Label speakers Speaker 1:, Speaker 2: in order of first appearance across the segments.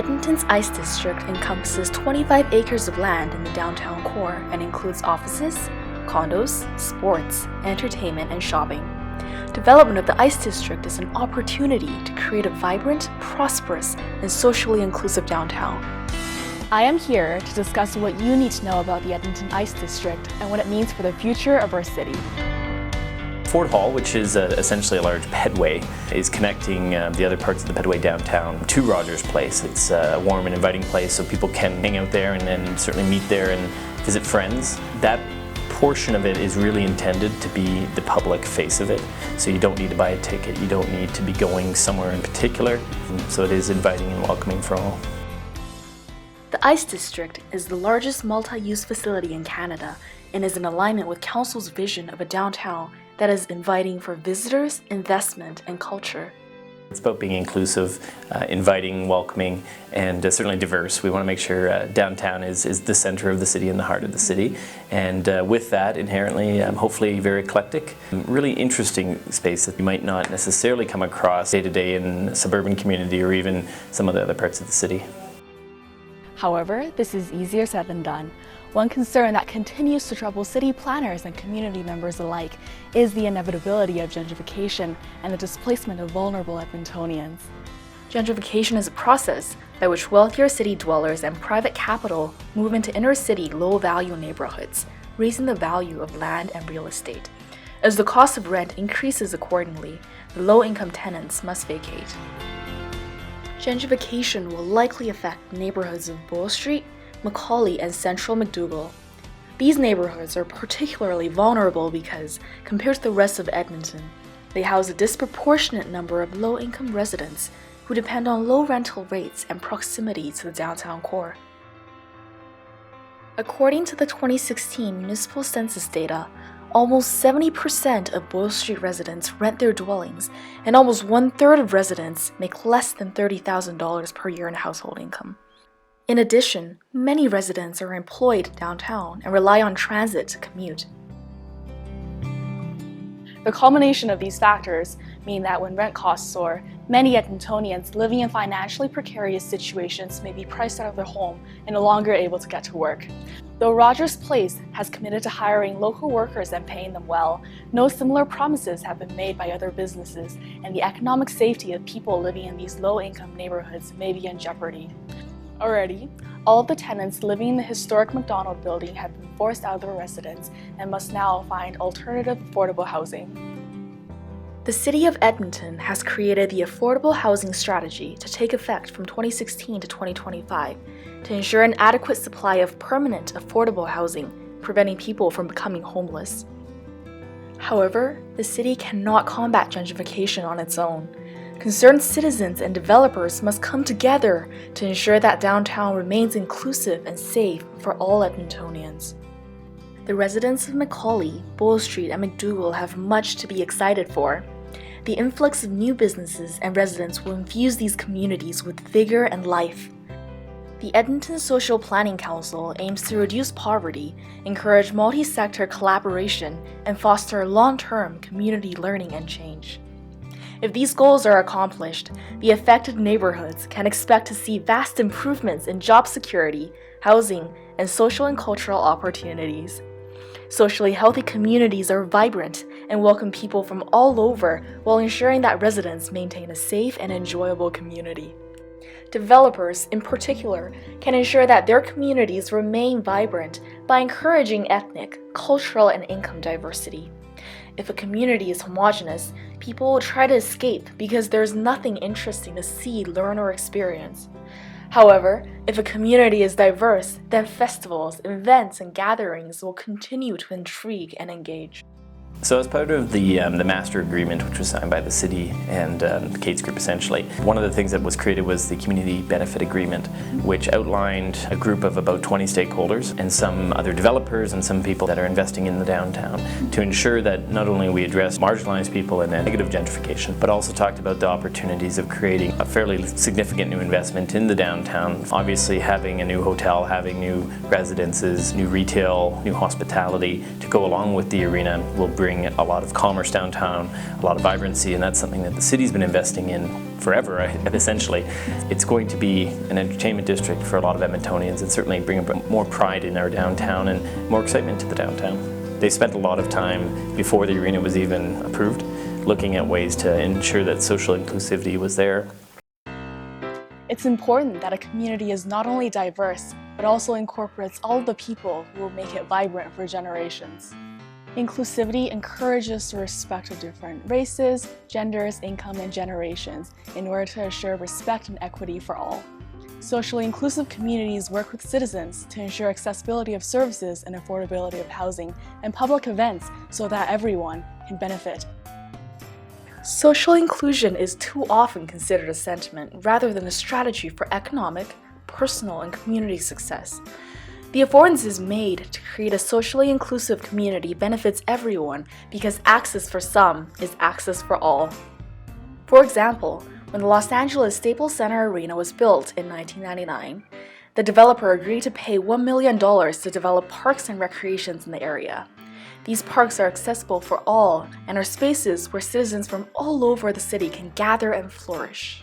Speaker 1: Edmonton's Ice District encompasses 25 acres of land in the downtown core and includes offices, condos, sports, entertainment, and shopping. Development of the Ice District is an opportunity to create a vibrant, prosperous, and socially inclusive downtown.
Speaker 2: I am here to discuss what you need to know about the Edmonton Ice District and what it means for the future of our city.
Speaker 3: Fort Hall, which is essentially a large pedway, is connecting the other parts of the pedway downtown to Rogers Place. It's a warm and inviting place so people can hang out there and certainly meet there and visit friends. That portion of it is really intended to be the public face of it. So you don't need to buy a ticket, you don't need to be going somewhere in particular. So it is inviting and welcoming for all.
Speaker 1: The Ice District is the largest multi-use facility in Canada and is in alignment with Council's vision of a downtown that is inviting for visitors, investment, and culture.
Speaker 3: It's about being inclusive, inviting, welcoming, and certainly diverse. We want to make sure downtown is the center of the city and the heart of the city. And with that, inherently, hopefully very eclectic, really interesting space that you might not necessarily come across day to day in a suburban community or even some of the other parts of the city.
Speaker 2: However, this is easier said than done. One concern that continues to trouble city planners and community members alike is the inevitability of gentrification and the displacement of vulnerable Edmontonians.
Speaker 1: Gentrification is a process by which wealthier city dwellers and private capital move into inner-city, low-value neighborhoods, raising the value of land and real estate. As the cost of rent increases accordingly, the low-income tenants must vacate. Gentrification will likely affect neighborhoods of Bull Street, Macaulay, and Central McDougall. These neighborhoods are particularly vulnerable because, compared to the rest of Edmonton, they house a disproportionate number of low-income residents who depend on low rental rates and proximity to the downtown core. According to the 2016 municipal census data, almost 70% of Bull Street residents rent their dwellings, and almost one-third of residents make less than $30,000 per year in household income. In addition, many residents are employed downtown and rely on transit to commute.
Speaker 2: The culmination of these factors mean that when rent costs soar, many Edmontonians living in financially precarious situations may be priced out of their home and no longer able to get to work. Though Rogers Place has committed to hiring local workers and paying them well, no similar promises have been made by other businesses, and the economic safety of people living in these low-income neighborhoods may be in jeopardy. Already, all of the tenants living in the historic McDonald building have been forced out of their residence and must now find alternative affordable housing.
Speaker 1: The City of Edmonton has created the Affordable Housing Strategy to take effect from 2016 to 2025 to ensure an adequate supply of permanent affordable housing, preventing people from becoming homeless. However, the city cannot combat gentrification on its own. Concerned citizens and developers must come together to ensure that downtown remains inclusive and safe for all Edmontonians. The residents of Macaulay, Bull Street, and McDougall have much to be excited for. The influx of new businesses and residents will infuse these communities with vigor and life. The Edmonton Social Planning Council aims to reduce poverty, encourage multi-sector collaboration, and foster long-term community learning and change. If these goals are accomplished, the affected neighborhoods can expect to see vast improvements in job security, housing, and social and cultural opportunities. Socially healthy communities are vibrant and welcome people from all over while ensuring that residents maintain a safe and enjoyable community. Developers, in particular, can ensure that their communities remain vibrant by encouraging ethnic, cultural, and income diversity. If a community is homogeneous, people will try to escape because there's nothing interesting to see, learn, or experience. However, if a community is diverse, then festivals, events, and gatherings will continue to intrigue and engage.
Speaker 3: So as part of the master agreement, which was signed by the city and the Cates Group essentially, one of the things that was created was the community benefit agreement, which outlined a group of about 20 stakeholders and some other developers and some people that are investing in the downtown to ensure that not only we address marginalized people and negative gentrification, but also talked about the opportunities of creating a fairly significant new investment in the downtown. Obviously having a new hotel, having new residences, new retail, new hospitality to go along with the arena will bring a lot of commerce downtown, a lot of vibrancy, and that's something that the city's been investing in forever, essentially. It's going to be an entertainment district for a lot of Edmontonians and certainly bring more pride in our downtown and more excitement to the downtown. They spent a lot of time before the arena was even approved looking at ways to ensure that social inclusivity was there.
Speaker 2: It's important that a community is not only diverse, but also incorporates all of the people who will make it vibrant for generations. Inclusivity encourages the respect of different races, genders, income, and generations in order to assure respect and equity for all. Socially inclusive communities work with citizens to ensure accessibility of services and affordability of housing and public events so that everyone can benefit.
Speaker 1: Social inclusion is too often considered a sentiment rather than a strategy for economic, personal, and community success. The affordances made to create a socially inclusive community benefits everyone because access for some is access for all. For example, when the Los Angeles Staples Center Arena was built in 1999, the developer agreed to pay $1 million to develop parks and recreations in the area. These parks are accessible for all and are spaces where citizens from all over the city can gather and flourish.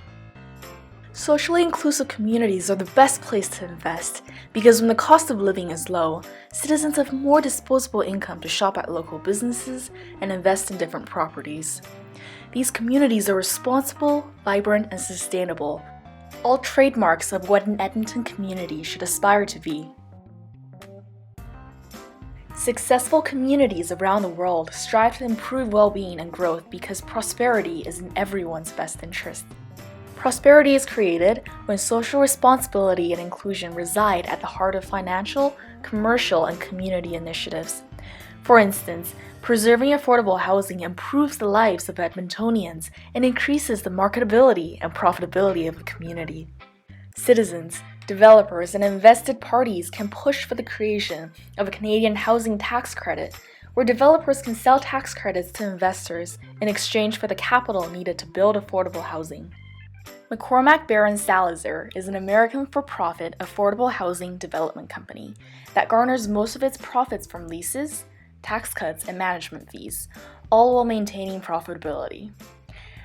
Speaker 1: Socially inclusive communities are the best place to invest because when the cost of living is low, citizens have more disposable income to shop at local businesses and invest in different properties. These communities are responsible, vibrant, and sustainable, all trademarks of what an Edmonton community should aspire to be. Successful communities around the world strive to improve well-being and growth because prosperity is in everyone's best interest. Prosperity is created when social responsibility and inclusion reside at the heart of financial, commercial, and community initiatives. For instance, preserving affordable housing improves the lives of Edmontonians and increases the marketability and profitability of a community. Citizens, developers, and invested parties can push for the creation of a Canadian housing tax credit, where developers can sell tax credits to investors in exchange for the capital needed to build affordable housing. McCormack Barron Salazar is an American for-profit affordable housing development company that garners most of its profits from leases, tax cuts, and management fees, all while maintaining profitability.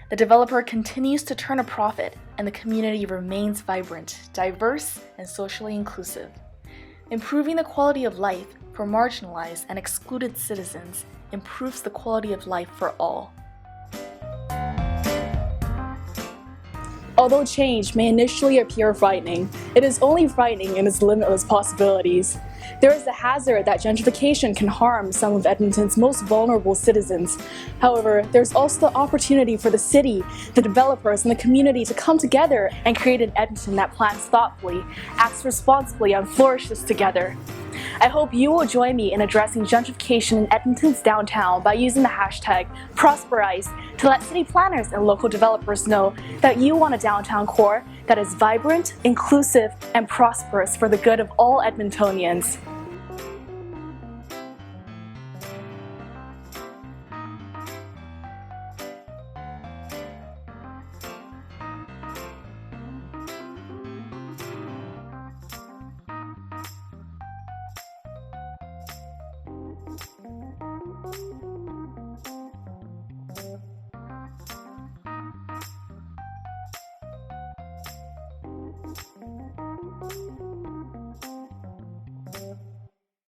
Speaker 1: The developer continues to turn a profit, and the community remains vibrant, diverse, and socially inclusive. Improving the quality of life for marginalized and excluded citizens improves the quality of life for all.
Speaker 2: Although change may initially appear frightening, it is only frightening in its limitless possibilities. There is a hazard that gentrification can harm some of Edmonton's most vulnerable citizens. However, there's also the opportunity for the city, the developers, and the community to come together and create an Edmonton that plans thoughtfully, acts responsibly, and flourishes together. I hope you will join me in addressing gentrification in Edmonton's downtown by using the hashtag #Prosperize to let city planners and local developers know that you want a downtown core that is vibrant, inclusive, and prosperous for the good of all Edmontonians.